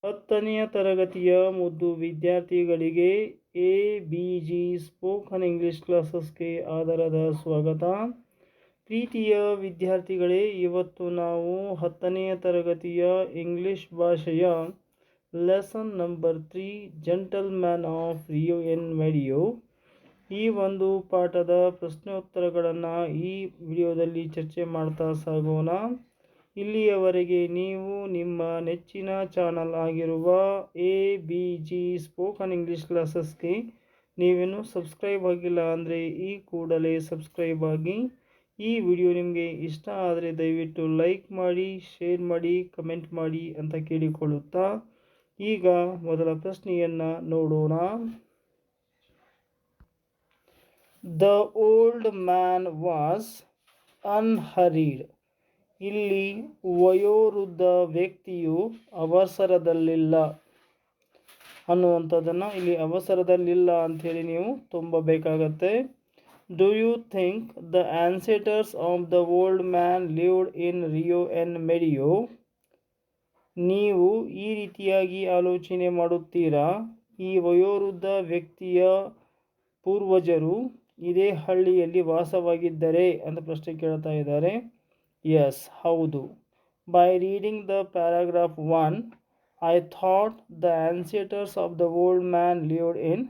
10ನೆಯ ತರಗತಿಯ ಮುದ್ದು ವಿದ್ಯಾರ್ಥಿಗಳಿಗೆ ABG ಸ್ಪೋಕನ್ ಇಂಗ್ಲಿಷ್ ಕ್ಲಾಸಸ್ಗೆ ಆದರದ ಸ್ವಾಗತ. ಪ್ರೀತಿಯ ವಿದ್ಯಾರ್ಥಿಗಳೇ, ಇವತ್ತು ನಾವು 10ನೆಯ ತರಗತಿಯ ಇಂಗ್ಲಿಷ್ ಭಾಷೆಯ lesson number 3 gentleman of Rio en ಮೆಡಿಯೋ ಈ ಒಂದು ಪಾಠದ ಪ್ರಶ್ನೋತ್ತರಗಳನ್ನು ಈ ವಿಡಿಯೋದಲ್ಲಿ ಚರ್ಚೆ ಮಾಡ್ತಾ ಸಾಗೋಣ. ಇಲ್ಲಿಯವರೆಗೆ ನೀವು ನಿಮ್ಮ ನೆಚ್ಚಿನ ಚಾನಲ್ ಆಗಿರುವ ABG ಸ್ಪೋಕನ್ ಇಂಗ್ಲಿಷ್ ಕ್ಲಾಸಸ್ಗೆ ನೀವೇನು ಸಬ್ಸ್ಕ್ರೈಬ್ ಆಗಿಲ್ಲ ಅಂದರೆ ಈ ಕೂಡಲೇ ಸಬ್ಸ್ಕ್ರೈಬ್ ಆಗಿ. ಈ ವಿಡಿಯೋ ನಿಮಗೆ ಇಷ್ಟ ಆದರೆ ದಯವಿಟ್ಟು ಲೈಕ್ ಮಾಡಿ, ಶೇರ್ ಮಾಡಿ, ಕಮೆಂಟ್ ಮಾಡಿ ಅಂತ ಕೇಳಿಕೊಳ್ಳುತ್ತಾ ಈಗ ಮೊದಲ ಪ್ರಶ್ನೆಯನ್ನು ನೋಡೋಣ. The old man was unhurried. ಇಲ್ಲಿ ವಯೋವೃದ್ಧ ವ್ಯಕ್ತಿಯು ಅವಸರದಲ್ಲಿಲ್ಲ ಅನ್ನುವಂಥದ್ದನ್ನು ಇಲ್ಲಿ ಅವಸರದಲ್ಲಿಲ್ಲ ಅಂಥೇಳಿ ನೀವು ತುಂಬಬೇಕಾಗತ್ತೆ. Do you think the ancestors of the old man lived in Rio en Medio. ನೀವು ಈ ರೀತಿಯಾಗಿ ಆಲೋಚನೆ ಮಾಡುತ್ತೀರಾ, ಈ ವಯೋವೃದ್ಧ ವ್ಯಕ್ತಿಯ ಪೂರ್ವಜರು ಇದೇ ಹಳ್ಳಿಯಲ್ಲಿ ವಾಸವಾಗಿದ್ದರೆ ಅಂತ ಪ್ರಶ್ನೆ ಕೇಳ್ತಾ ಇದ್ದಾರೆ. ಎಸ್, ಹೌದು. By reading the paragraph 1 I thought the ancestors of the old man lived in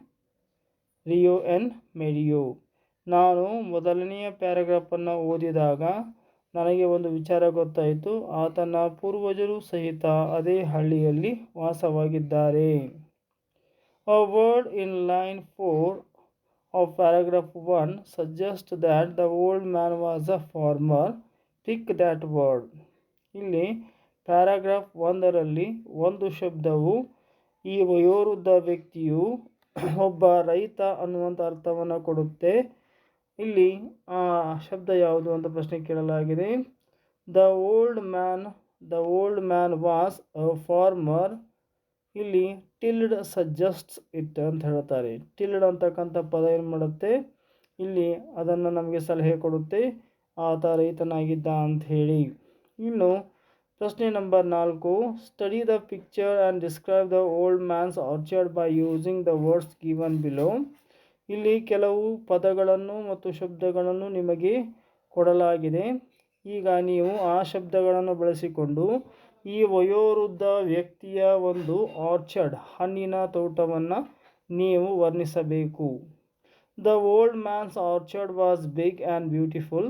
Rio en Medio. ನಾನು ಮೊದಲನೆಯ ಪ್ಯಾರಾಗ್ರಾಫನ್ನು ಓದಿದಾಗ ನನಗೆ ಒಂದು ವಿಚಾರ ಗೊತ್ತಾಯಿತು, ಆತನ ಪೂರ್ವಜರು ಸಹಿತ ಅದೇ ಹಳ್ಳಿಯಲ್ಲಿ ವಾಸವಾಗಿದ್ದಾರೆ. A word in line 4 of paragraph 1 suggests that the old man was a farmer. Pick that word. ಇಲ್ಲಿ ಪ್ಯಾರಾಗ್ರಾಫ್ 1ರಲ್ಲಿ ಒಂದು ಶಬ್ದವು ಈ ವಯೋವೃದ್ಧ ವ್ಯಕ್ತಿಯು ಒಬ್ಬ ರೈತ ಅನ್ನುವಂಥ ಅರ್ಥವನ್ನು ಕೊಡುತ್ತೆ. ಇಲ್ಲಿ ಆ ಶಬ್ದ ಯಾವುದು ಅಂತ ಪ್ರಶ್ನೆ ಕೇಳಲಾಗಿದೆ. The old man was a farmer. ಇಲ್ಲಿ ಟಿಲ್ಡ್ ಸಜೆಸ್ಟ್ಸ್ ಇಟ್ ಅಂತ ಹೇಳ್ತಾರೆ. ಟಿಲ್ಡ್ ಅಂತಕ್ಕಂಥ ಪದ ಏನು ಮಾಡುತ್ತೆ, ಇಲ್ಲಿ ಅದನ್ನು ನಮಗೆ ಸಲಹೆ ಕೊಡುತ್ತೆ, ಆತ ರೈತನಾಗಿದ್ದ ಅಂಥೇಳಿ. ಇನ್ನು ಪ್ರಶ್ನೆ number 4, study the picture and describe the old man's orchard by using the words given below. ಇಲ್ಲಿ ಕೆಲವು ಪದಗಳನ್ನು ಮತ್ತು ಶಬ್ದಗಳನ್ನು ನಿಮಗೆ ಕೊಡಲಾಗಿದೆ. ಈಗ ನೀವು ಆ ಶಬ್ದಗಳನ್ನು ಬಳಸಿಕೊಂಡು ಈ ವಯೋವೃದ್ಧ ವ್ಯಕ್ತಿಯ ಒಂದು ಆರ್ಚರ್ಡ್ ಹಣ್ಣಿನ ತೋಟವನ್ನು ನೀವು ವರ್ಣಿಸಬೇಕು. The old man's orchard was big and beautiful.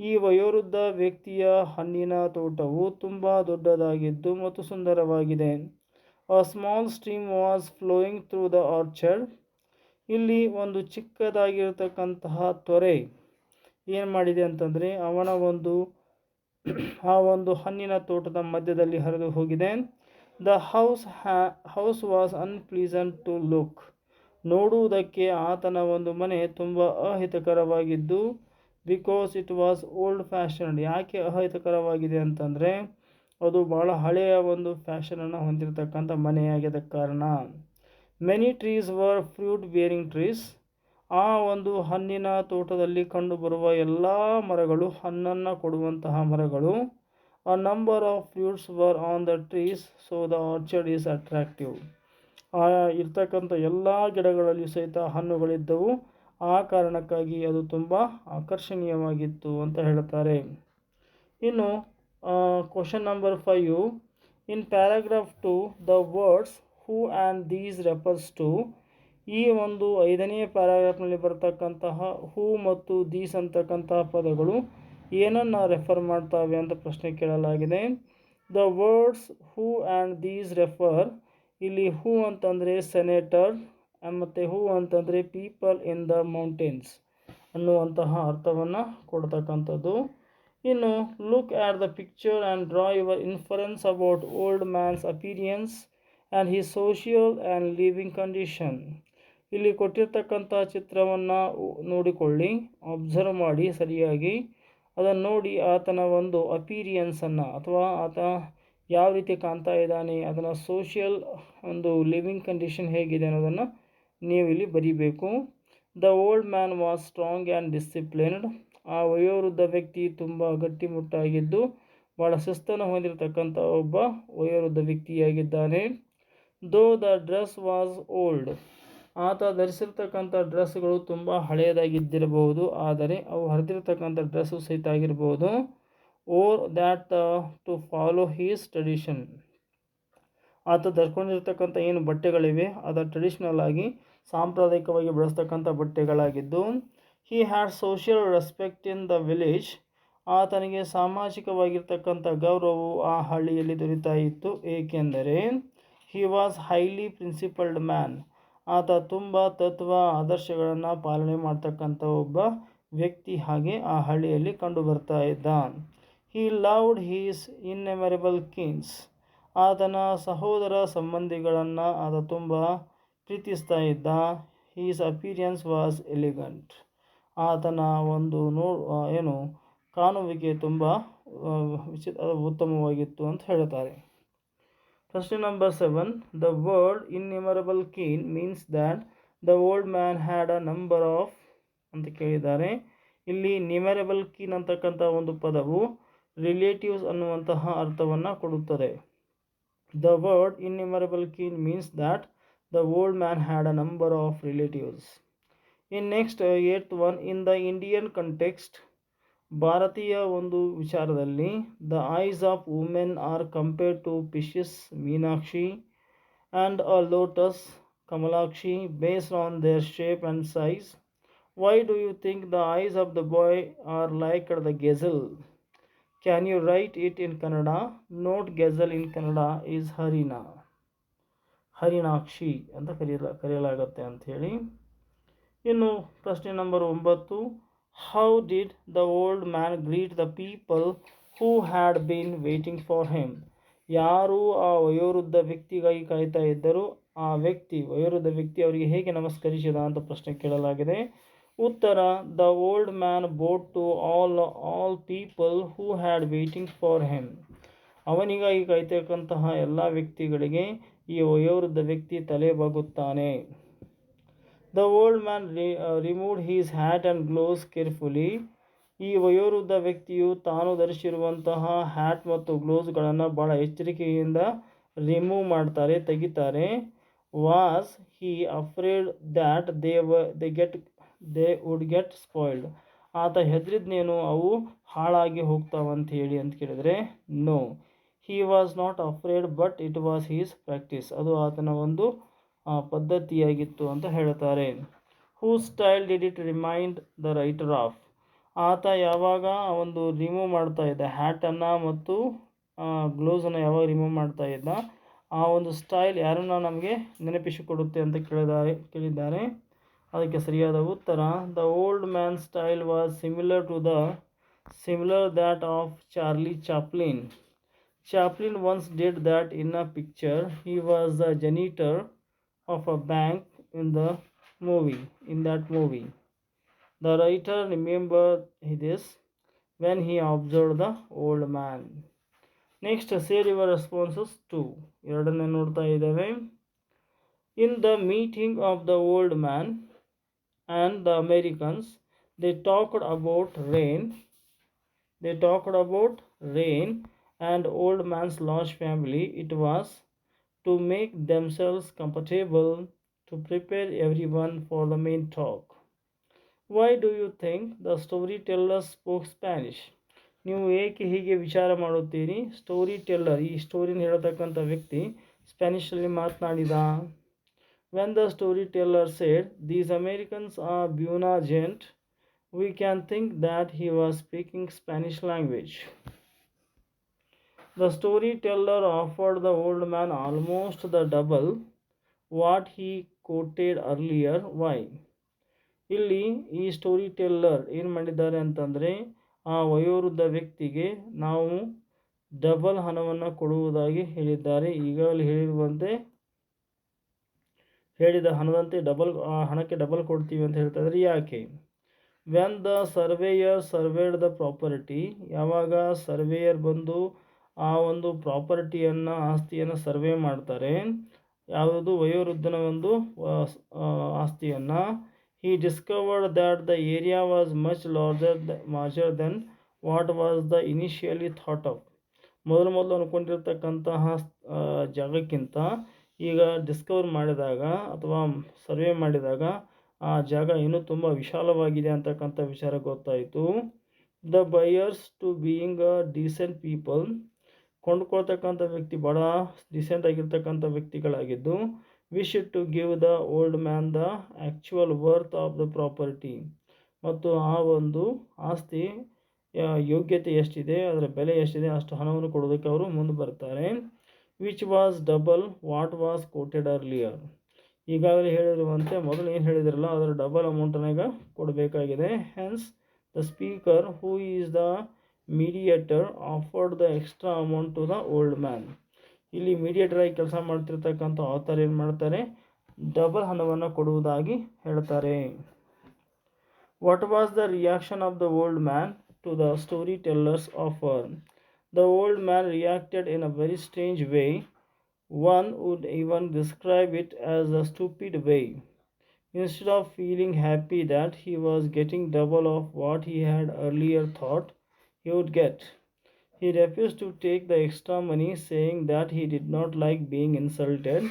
ಈ ವಯೋವೃದ್ಧ ವ್ಯಕ್ತಿಯ ಹಣ್ಣಿನ ತೋಟವು ತುಂಬ ದೊಡ್ಡದಾಗಿದ್ದು ಮತ್ತು ಸುಂದರವಾಗಿದೆ. A small stream was flowing through the orchard. ಇಲ್ಲಿ ಒಂದು ಚಿಕ್ಕದಾಗಿರತಕ್ಕಂತಹ ತೊರೆ ಏನು ಮಾಡಿದೆ ಅಂತಂದರೆ ಅವನ ಆ ಒಂದು ಹಣ್ಣಿನ ತೋಟದ ಮಧ್ಯದಲ್ಲಿ ಹರಿದು ಹೋಗಿದೆ. The house was unpleasant to look. ನೋಡುವುದಕ್ಕೆ ಆತನ ಒಂದು ಮನೆ ತುಂಬ ಅಹಿತಕರವಾಗಿದ್ದು, because it was old fashioned. ಯಾಕೆ ಅಹಿತಕರವಾಗಿದೆ ಅಂತಂದರೆ ಅದು ಭಾಳ ಹಳೆಯ ಒಂದು ಫ್ಯಾಷನನ್ನು ಹೊಂದಿರತಕ್ಕಂಥ ಮನೆಯಾಗಿದ್ದ ಕಾರಣ. Many trees var fruit bearing trees. ಆ ಒಂದು ಹಣ್ಣಿನ ತೋಟದಲ್ಲಿ ಕಂಡುಬರುವ ಎಲ್ಲ ಮರಗಳು ಹಣ್ಣನ್ನು ಕೊಡುವಂತಹ ಮರಗಳು. ಅ number of fruits var on the trees so the orchard is attractive. ಇರ್ತಕ್ಕಂಥ ಎಲ್ಲ ಗಿಡಗಳಲ್ಲಿಯೂ ಸಹಿತ ಹಣ್ಣುಗಳಿದ್ದವು, ಆ ಕಾರಣಕ್ಕಾಗಿ ಅದು ತುಂಬ ಆಕರ್ಷಣೀಯವಾಗಿತ್ತು ಅಂತ ಹೇಳ್ತಾರೆ. ಇನ್ನು question number 5, in paragraph 2 the words who and these refers to. ಈ ಒಂದು 5ನೇ ಪ್ಯಾರಾಗ್ರಾಫ್ನಲ್ಲಿ ಬರ್ತಕ್ಕಂತಹ ಹೂ ಮತ್ತು ದೀಸ್ ಅಂತಕ್ಕಂತಹ ಪದಗಳು ಏನನ್ನು ರೆಫರ್ ಮಾಡ್ತವೆ ಅಂತ ಪ್ರಶ್ನೆ ಕೇಳಲಾಗಿದೆ. The words who and these refer. ಇಲ್ಲಿ ಹೂ ಅಂತಂದರೆ ಸೆನೇಟರ್ ಮತ್ತು ಹೂ ಅಂತಂದರೆ ಪೀಪಲ್ ಇನ್ ದ ಮೌಂಟೇನ್ಸ್ ಅನ್ನುವಂತಹ ಅರ್ಥವನ್ನು ಕೊಡ್ತಕ್ಕಂಥದ್ದು. ಇನ್ನು look at the picture and draw your inference about old man's appearance and his social and living condition. ಇಲ್ಲಿ ಕೊಟ್ಟಿರ್ತಕ್ಕಂಥ ಚಿತ್ರವನ್ನು ನೋಡಿಕೊಳ್ಳಿ, ಅಬ್ಸರ್ವ್ ಮಾಡಿ ಸರಿಯಾಗಿ. ಅದನ್ನು ನೋಡಿ ಆತನ ಒಂದು ಅಪೀರಿಯನ್ಸನ್ನು ಅಥವಾ ಆತ ಯಾವ ರೀತಿ ಕಾಣ್ತಾ ಇದ್ದಾನೆ, ಅದನ್ನು ಸೋಷಿಯಲ್ ಒಂದು ಲಿವಿಂಗ್ ಕಂಡೀಷನ್ ಹೇಗಿದೆ ಅನ್ನೋದನ್ನು ನೀವು ಇಲ್ಲಿ ಬರೀಬೇಕು. The old man was strong and disciplined. ಆ ವಯೋವೃದ್ಧ ವ್ಯಕ್ತಿ ತುಂಬ ಗಟ್ಟಿಮುಟ್ಟಾಗಿದ್ದು ಭಾಳ ಶಿಸ್ತನ್ನು ಹೊಂದಿರತಕ್ಕಂಥ ಒಬ್ಬ ವಯೋವೃದ್ಧ ವ್ಯಕ್ತಿಯಾಗಿದ್ದಾನೆ. Though the dress was old, ಆತ ಧರಿಸಿರ್ತಕ್ಕಂಥ ಡ್ರೆಸ್ಗಳು ತುಂಬ ಹಳೆಯದಾಗಿದ್ದಿರಬಹುದು, ಆದರೆ ಅವು ಹರಿದಿರ್ತಕ್ಕಂಥ ಡ್ರೆಸ್ಸು ಸಹಿತ ಆಗಿರ್ಬೋದು. Or that to follow his tradition, ಆತ ಧರ್ಕೊಂಡಿರ್ತಕ್ಕಂಥ ಏನು ಬಟ್ಟೆಗಳಿವೆ ಅದು ಟ್ರೆಡಿಷ್ನಲ್ ಆಗಿ ಸಾಂಪ್ರದಾಯಿಕವಾಗಿ ಬಳಸ್ತಕ್ಕಂಥ ಬಟ್ಟೆಗಳಾಗಿದ್ದು. He had social respect in the village, ಆತನಿಗೆ ಸಾಮಾಜಿಕವಾಗಿರ್ತಕ್ಕಂಥ ಗೌರವವು ಆ ಹಳ್ಳಿಯಲ್ಲಿ ದೊರೀತಾ ಇತ್ತು, ಏಕೆಂದರೆ he was highly principled man, ಆತ ತುಂಬ ತತ್ವ ಆದರ್ಶಗಳನ್ನು ಪಾಲನೆ ಮಾಡ್ತಕ್ಕಂಥ ಒಬ್ಬ ವ್ಯಕ್ತಿ ಹಾಗೆ ಆ ಹಳ್ಳಿಯಲ್ಲಿ ಕಂಡು ಬರ್ತಾ ಇದ್ದ. ಹಿ ಲವ್ಡ್ ಹೀಸ್ ಇನ್ನೆಮರಬಲ್ ಕಿನ್ಸ್, ಆತನ ಸಹೋದರ ಸಂಬಂಧಿಗಳನ್ನು ಆತ ತುಂಬ ಪ್ರೀತಿಸ್ತಾ ಇದ್ದ. ಹೀಸ್ ಅಪಿಯರೆನ್ಸ್ ವಾಸ್ ಎಲಿಗಂಟ್, ಆತನ ಒಂದು ಕಾಣುವಿಕೆ ತುಂಬ ಉತ್ತಮವಾಗಿತ್ತು ಅಂತ ಹೇಳ್ತಾರೆ. ಪ್ರಶ್ನೆ number 7. The word innumerable kin means that the old man had a number of ಅಂತ ಕೇಳಿದ್ದಾರೆ. ಇಲ್ಲಿ ನಿಮರಬಲ್ ಕೀನ್ ಅಂತಕ್ಕಂಥ ಒಂದು ಪದವು ರಿಲೇಟಿವ್ಸ್ ಅನ್ನುವಂತಹ ಅರ್ಥವನ್ನು ಕೊಡುತ್ತದೆ. The word innumerable kin means that the old man had a number of relatives. In next 8th one, in the Indian context, ಭಾರತೀಯ ಒಂದು ವಿಚಾರದಲ್ಲಿ, the eyes of women are compared to fishes Meenakshi and a lotus Kamalakshi based on their shape and size. Why do you think the eyes of the boy are like the gazelle? Can you write it in Kannada? Note gazelle in Kannada is Harinakshi ಅಂತ ಕರೆಯಲಾಗತ್ತೆ ಅಂಥೇಳಿ. ಇನ್ನು ಪ್ರಶ್ನೆ number 9. How did the old man greet the people who had been waiting for him? ಯಾರು ಆ ವಯೋವೃದ್ಧ ವ್ಯಕ್ತಿಗಾಗಿ ಕಾಯ್ತಾ ಇದ್ದರು, ಆ ವಯೋವೃದ್ಧ ವ್ಯಕ್ತಿ ಅವರಿಗೆ ಹೇಗೆ ನಮಸ್ಕರಿಸಿದ ಅಂತ ಪ್ರಶ್ನೆ ಕೇಳಲಾಗಿದೆ. ಉತ್ತರ: the old man bowed to all people who had waiting for him. ಅವನಿಗಾಗಿ ಕಾಯ್ತಕ್ಕಂತಹ ಎಲ್ಲ ವ್ಯಕ್ತಿಗಳಿಗೆ ಈ ವಯೋವೃದ್ಧ ವ್ಯಕ್ತಿ ತಲೆ ಬಾಗುತ್ತಾನೆ. The old man removed his hat and gloves carefully. ಈ ವಯೋವೃದ್ಧ ವ್ಯಕ್ತಿಯು ತಾನು ಧರಿಸಿರುವಂತಹ ಹ್ಯಾಟ್ ಮತ್ತು ಗ್ಲೋವ್ಸ್ಗಳನ್ನು ಭಾಳ ಎಚ್ಚರಿಕೆಯಿಂದ ತೆಗಿತಾರೆ. Was he afraid that they would get spoiled? ಆತ ಹೆದರಿದ್ನೇನು ಅವು ಹಾಳಾಗಿ ಹೋಗ್ತಾವಂತ ಹೇಳಿ ಅಂತ ಕೇಳಿದರೆ, no, he was not afraid but it was his practice. ಅದು ಆತನ ಒಂದು ಪದ್ಧತಿಯಾಗಿತ್ತು ಅಂತ ಹೇಳ್ತಾರೆ. Who style did it remind the writer of? ಆತ ಯಾವಾಗ ಒಂದು ರಿಮೂವ್ ಮಾಡ್ತಾ ಇದ್ದ ಹ್ಯಾಟನ್ನು ಮತ್ತು ಗ್ಲೌಸನ್ನು ಯಾವಾಗ ರಿಮೂವ್ ಮಾಡ್ತಾ ಇದ್ದ, ಆ ಒಂದು ಸ್ಟೈಲ್ ಯಾರನ್ನು ನಮಗೆ ನೆನಪಿಸಿಕೊಡುತ್ತೆ ಅಂತ ಕೇಳಿದ್ದಾರೆ. ಅದಕ್ಕೆ ಸರಿಯಾದ ಉತ್ತರ: the old man style was similar that of Charlie Chaplin. Chaplin once did that in a picture. He was the janitor of a bank in that movie. The writer remembered this when he observed the old man. Next, say your responses to ಎರಡನ್ನೇ ನೋಡ್ತಾ ಇದ್ದೇವೆ. In the meeting of the old man and the Americans, they talked about rain and old man's large family. It was to make themselves comfortable, to prepare everyone for the main talk. Why do you think the storyteller spoke Spanish? ನೀವು ಏಕೆ ಹೀಗೆ ವಿಚಾರ ಮಾಡುತ್ತೀರಿ? Story teller, ಈ ಸ್ಟೋರಿನ ಹೇಳತಕ್ಕಂಥ ವ್ಯಕ್ತಿ ಸ್ಪ್ಯಾನಿಷಲ್ಲಿ ಮಾತನಾಡಿದ. When the storyteller said, "These Americans are buena gente," we can think that he was speaking Spanish language. The storyteller offered the old man almost the double what he quoted earlier. Why? ಇಲ್ಲಿ ಈ story teller ಏನು ಮಾಡಿದ್ದಾರೆ ಅಂತಂದರೆ, ಆ ವಯೋವೃದ್ಧ ವ್ಯಕ್ತಿಗೆ ನಾವು double ಹಣವನ್ನು ಕೊಡುವುದಾಗಿ ಹೇಳಿದ್ದಾರೆ. ಈಗಾಗಲೇ ಹೇಳಿದ ಹಣದಂತೆ ಹಣಕ್ಕೆ ಡಬಲ್ ಕೊಡ್ತೀವಿ ಅಂತ ಹೇಳ್ತಾ ಇದ್ದಾರೆ. ಯಾಕೆ? When the surveyor surveyed the property, ಯಾವಾಗ ಸರ್ವೇಯರ್ ಬಂದು ಆ ಒಂದು ಆಸ್ತಿಯನ್ನು ಸರ್ವೆ ಮಾಡ್ತಾರೆ, ಯಾವುದು ವಯೋವೃದ್ಧನ ಒಂದು ಆಸ್ತಿಯನ್ನು, he discovered that the area was much larger than what was the initially thought of. ಮೊದಲು ಅಂದ್ಕೊಂಡಿರ್ತಕ್ಕಂತಹ ಜಾಗಕ್ಕಿಂತ ಈಗ ಡಿಸ್ಕವರ್ ಮಾಡಿದಾಗ ಅಥವಾ ಸರ್ವೆ ಮಾಡಿದಾಗ ಆ ಜಾಗ ಇನ್ನೂ ತುಂಬ ವಿಶಾಲವಾಗಿದೆ ಅಂತಕ್ಕಂಥ ವಿಚಾರ ಗೊತ್ತಾಯಿತು. The buyers to being a decent people, ಕೊಂಡ್ಕೊಳ್ತಕ್ಕಂಥ ವ್ಯಕ್ತಿ ಭಾಳ ಡಿಸೆಂಟ್ ಆಗಿರ್ತಕ್ಕಂಥ ವ್ಯಕ್ತಿಗಳಾಗಿದ್ದು, wish to give the old man the actual worth of the property, ಮತ್ತು ಆ ಒಂದು ಆಸ್ತಿ ಯೋಗ್ಯತೆ ಎಷ್ಟಿದೆ, ಅದರ ಬೆಲೆ ಎಷ್ಟಿದೆ ಅಷ್ಟು ಹಣವನ್ನು ಕೊಡೋದಕ್ಕೆ ಅವರು ಮುಂದೆ ಬರ್ತಾರೆ. Which was double what was quoted earlier, ಈಗಾಗಲೇ ಹೇಳಿರುವಂತೆ ಮೊದಲು ಏನು ಹೇಳಿದಿರಲ್ಲ ಅದರ ಡಬಲ್ ಅಮೌಂಟನ್ನು ಈಗ ಕೊಡಬೇಕಾಗಿದೆ. Hence the speaker who is the mediator offered the extra amount to the old man, ಇಲ್ಲಿ ಮೀಡಿಯೇಟರ್ ಆಗಿ ಕೆಲಸ ಮಾಡ್ತಿರ್ತಕ್ಕಂಥ ಆಥರ್ ಏನು ಮಾಡ್ತಾರೆ, ಡಬಲ್ ಹಣವನ್ನು ಕೊಡುವುದಾಗಿ ಹೇಳ್ತಾರೆ. What was the reaction of the old man to the storyteller's offer? The old man reacted in a very strange way. One would even describe it as a stupid way. Instead of feeling happy that he was getting double of what he had earlier thought he would get, he refused to take the extra money, saying that he did not like being insulted.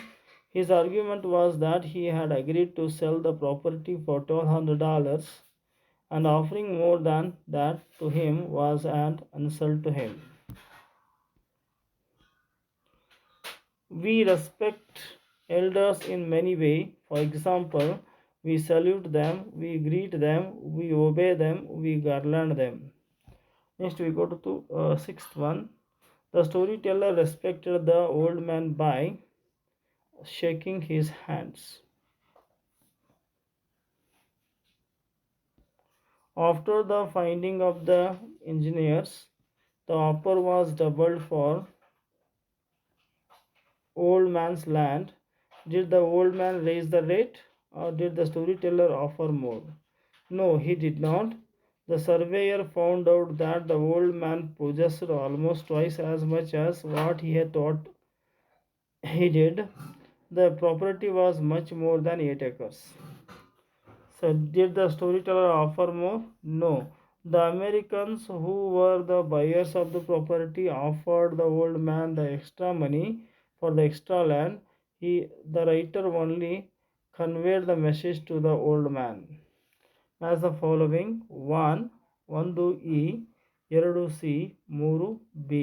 His argument was that he had agreed to sell the property for $1,200, and offering more than that to him was an insult to him. We respect elders in many ways. For example, we salute them, we greet them, we obey them, we garland them. Next we go to sixth one. The storyteller respected the old man by shaking his hands. After the finding of the engineers, the offer was doubled for old man's land. Did the old man raise the rate, or did the storyteller offer more? No, he did not. The surveyor found out that the old man possessed almost twice as much as what he had thought he did. The property was much more than 8 acres. So did the storyteller offer more? No. The Americans who were the buyers of the property offered the old man the extra money for the extra land. The writer only conveyed the message to the old man as the following: 1. ಒಂದು E, 2 C, 3 B.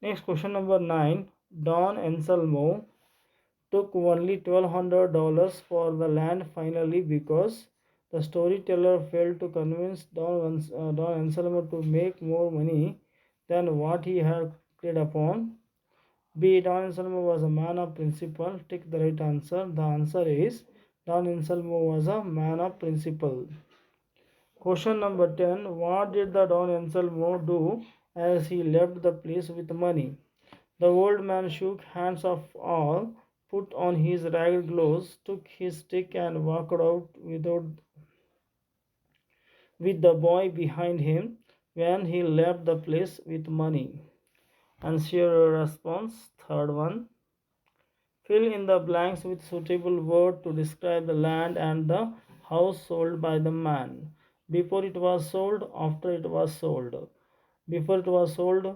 Next question number 9. Don Anselmo took only $1,200 for the land finally because the storyteller failed to convince Don Anselmo to make more money than what he had agreed upon. B. Don Anselmo was a man of principle. Take the right answer. The answer is Don Anselmo was a man of principle. Question number 10. What did the Don Anselmo do as he left the place with money? The old man shook hands of all, put on his ragged clothes, took his stick and walked out with the boy behind him when he left the place with money. Answer your response. Third one. Fill in the blanks with suitable word to describe the land and the house sold by the man. Before it was sold, after it was sold. Before it was sold,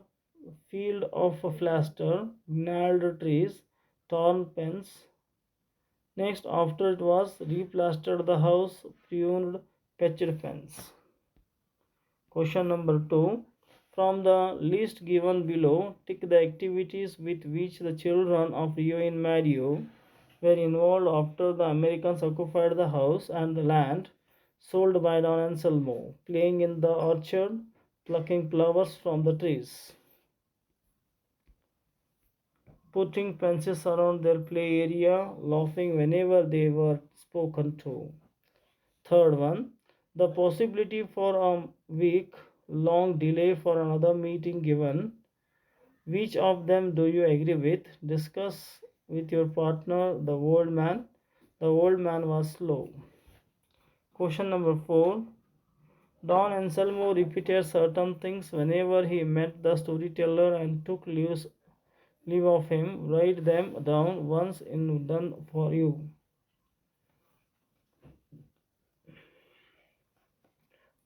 field of plaster, gnarled trees, torn pens. Next, after it was replastered the house, pruned, patched fence. Question number 2. From the list given below, tick the activities with which the children of Rio in Medio were involved after the Americans occupied the house and the land sold by Don Anselmo: playing in the orchard, plucking flowers from the trees, putting fences around their play area, laughing whenever they were spoken to. Third one. The possibility for a week-long delay for another meeting given. Which of them do you agree with? Discuss with your partner. The old man. The old man was slow. Question number 4. Don Anselmo repeated certain things whenever he met the storyteller and took leave of him. Write them down once in done for you.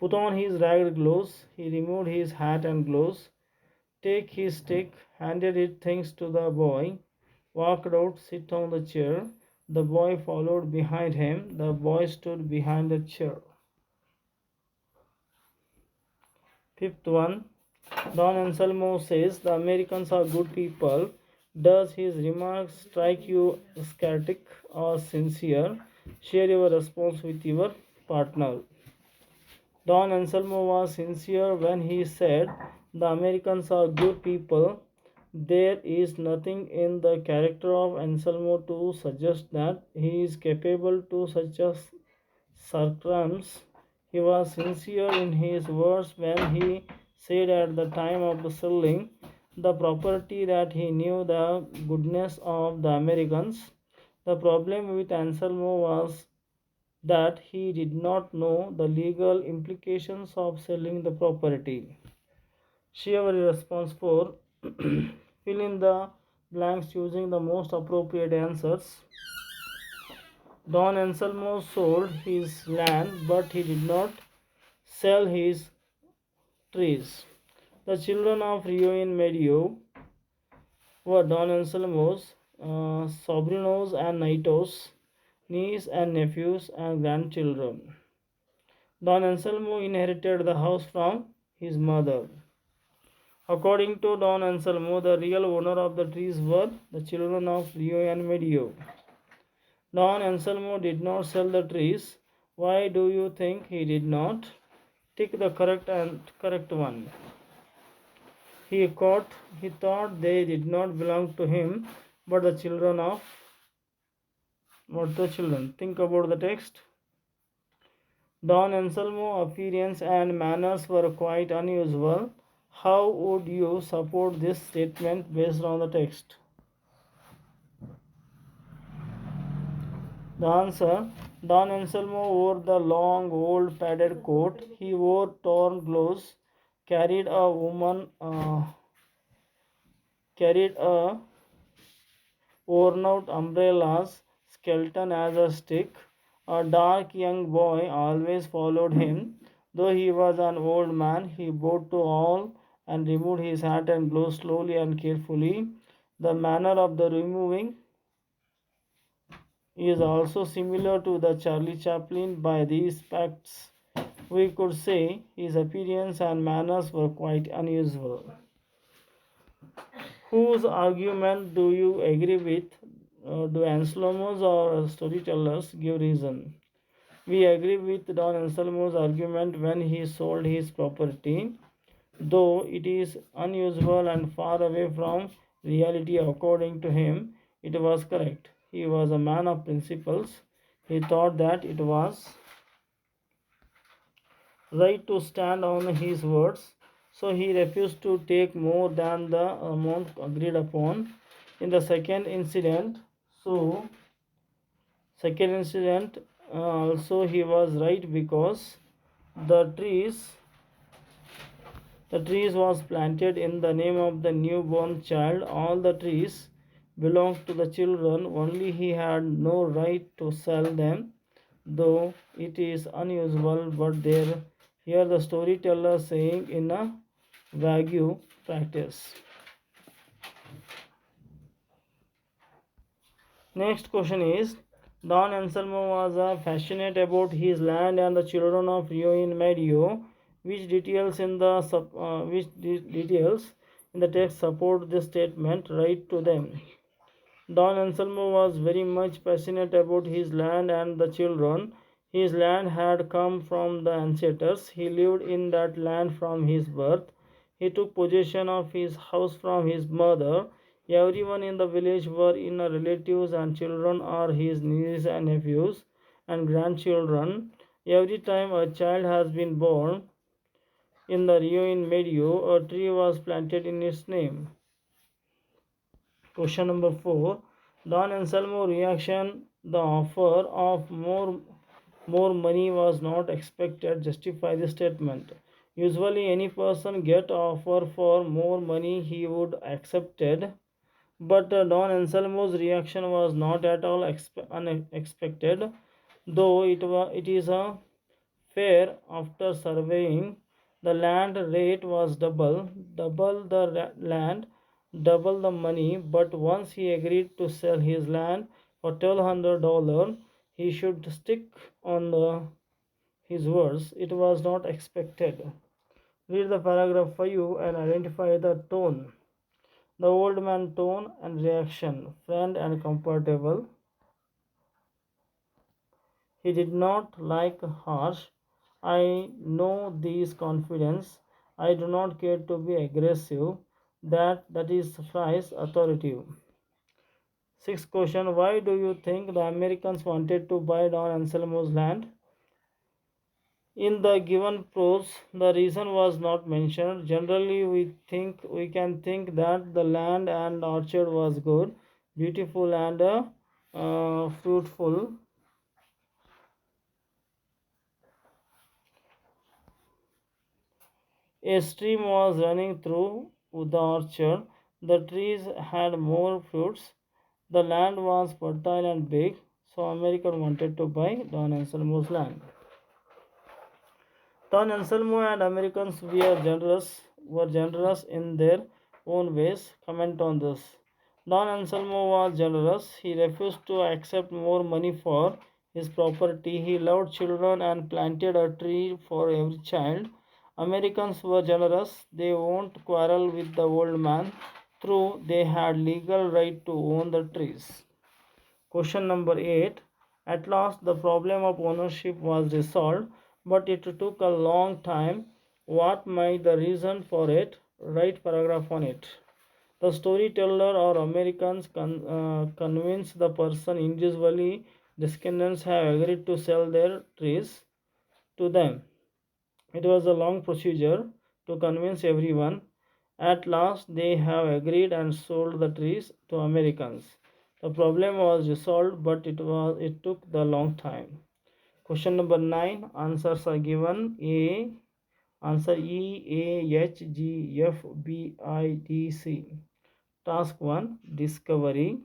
Put on his ragged clothes. He removed his hat and gloves. take his stick, handed it things to the boy, walked out, sit on the chair. The boy followed behind him. The boy stood behind the chair. Fifth one, Don Anselmo says the Americans are good people. Does his remarks strike you sarcastic or sincere? Share your response with your partner. Don Anselmo was sincere when he said the Americans are good people. There is nothing in the character of Anselmo to suggest that he is capable to such a sarcasm. He was sincere in his words when he said at the time of selling the property that he knew the goodness of the Americans. The problem with Anselmo was that he did not know the legal implications of selling the property. Share your response for fill in the blanks using the most appropriate answers. Don Anselmo sold his land, but he did not sell his trees. The children of Rio in Medio were Don Anselmo's sobrinos and nietos, niece and nephews and grandchildren. Don Anselmo inherited the house from his mother. According to Don Anselmo, the real owner of the trees were the children of Rio and Medio. Don Anselmo did not sell the trees. Why do you think he did not? Tick the correct one. He thought they did not belong to him, but the children of what the children. Think about the text. Don Anselmo's appearance and manners were quite unusual. How would you support this statement based on the text? The answer, Don Anselmo wore the long old padded coat. He wore torn clothes, carried a worn out umbrella's skeleton as a stick. A dark young boy always followed him. Though he was an old man, he bowed to all and removed his hat and gloves slowly and carefully. The manner of the removing is also similar to the Charlie Chaplin. By these facts, we could say his appearance and manners were quite unusual. Whose argument do you agree with? Do Anselmo's or storytellers give reason? We agree with Don Anselmo's argument when he sold his property, though it is unusual and far away from reality. According to him, it was correct. He was a man of principles. He thought that it was right to stand on his words, so he refused to take more than the amount agreed upon. In the second incident, also he was right because the trees was planted in the name of the newborn child. All the trees belonged to the children, only he had no right to sell them, though it is unusual. But here the storyteller saying in a vague practice. Next question is, Don Anselmo was passionate about his land and the children of Rio in Medio. Which details in the text support this statement? Write to them. Don Anselmo was very much passionate about his land and the children. His land had come from the ancestors. He lived in that land from his birth. He took possession of his house from his mother. Everyone in the village were in relatives, and children are his nieces and nephews and grandchildren. Every time a child has been born in the Rio in Medio, a tree was planted in its name. Question number 4. Don Anselmo reaction, the offer of more money was not expected. Justify the statement. Usually any person get offer for more money he would accepted, but Don Anselmo's reaction was not at all unexpected, though it is a fair after surveying The land rate was double the land, double the money, but once he agreed to sell his land for $1,200, he should stick on his words. It was not expected. Read the paragraph 5 and identify the tone. The old man tone and reaction, friend and comfortable. He did not like harsh. I know these confidence. I do not care to be aggressive. That is phrase authoritative. Sixth question. Why do you think the Americans wanted to buy Don Anselmo's land? In the given prose, the reason was not mentioned. Generally, we can think that the land and orchard was good, beautiful, and fruitful. A stream was running through the orchard. The trees had more fruits. The land was fertile and big, so America wanted to buy Don Anselmo's land. Don Anselmo and Americans were generous in their own ways. Comment on this. Don Anselmo was generous. He refused to accept more money for his property. He loved children and planted a tree for every child. Americans were generous. They won't quarrel with the old man. True, they had legal right to own the trees. Question number 8. At last, the problem of ownership was resolved, but it took a long time. What might the reason for it? Write paragraph on it. The storyteller or Americans convince the person individually. Descendants have agreed to sell their trees to them. It was a long procedure to convince everyone. At last, they have agreed and sold the trees to Americans. The problem was resolved, but it took the long time. Question number 9. Answers are given. A. Answer E, A, H, G, F, B, I, D, C. Task 1. Discovery.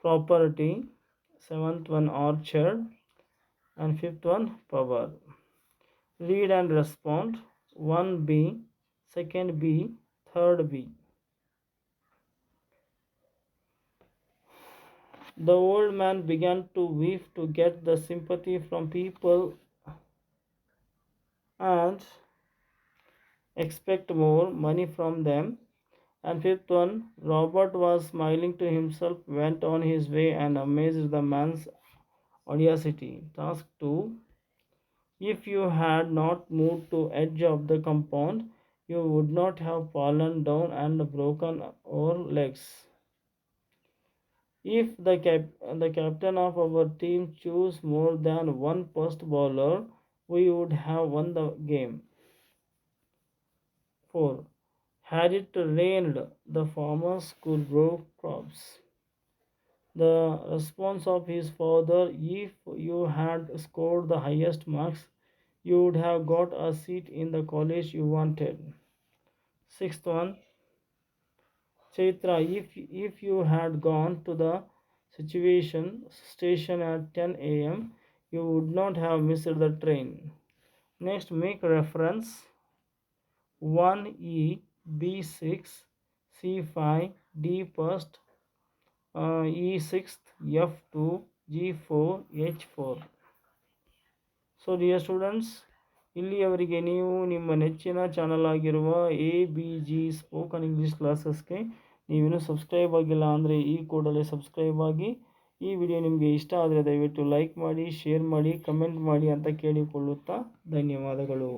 Property. Seventh one, orchard. And fifth one, power. Read and respond. 1B, second B, third B. The old man began to weep to get the sympathy from people and expect more money from them. And fifth one, Robert was smiling to himself, went on his way and amazed the man's audacity. Task 2. If you had not moved to edge of the compound, you would not have fallen down and broken your legs. If the captain of our team chose more than one first bowler, we would have won the game. 4. Had it rained, the farmers could grow crops. The response of his father: if you had scored the highest marks, you would have got a seat in the college you wanted. Sixth one, Chaitra, if you had gone to the station at 10 a.m., you would not have missed the train. Next, make reference 1E, B6, C5, D first, E6, F2, G4, H4. So dear students, ಇಲ್ಲಿಯವರೆಗೆ ನೀವು ನಿಮ್ಮ ನೆಚ್ಚಿನ channel ಆಗಿರುವ ABG spoken English ಕ್ಲಾಸಸ್ಗೆ ನೀವಿನ್ನೂ subscribe ಆಗಿಲ್ಲ ಅಂದರೆ ಈ ಕೂಡಲೇ ಸಬ್ಸ್ಕ್ರೈಬ್ ಆಗಿ. ಈ ವಿಡಿಯೋ ನಿಮಗೆ ಇಷ್ಟ ಆದರೆ ದಯವಿಟ್ಟು ಲೈಕ್ ಮಾಡಿ, ಶೇರ್ ಮಾಡಿ, ಕಮೆಂಟ್ ಮಾಡಿ ಅಂತ ಕೇಳಿಕೊಳ್ಳುತ್ತಾ ಧನ್ಯವಾದಗಳು.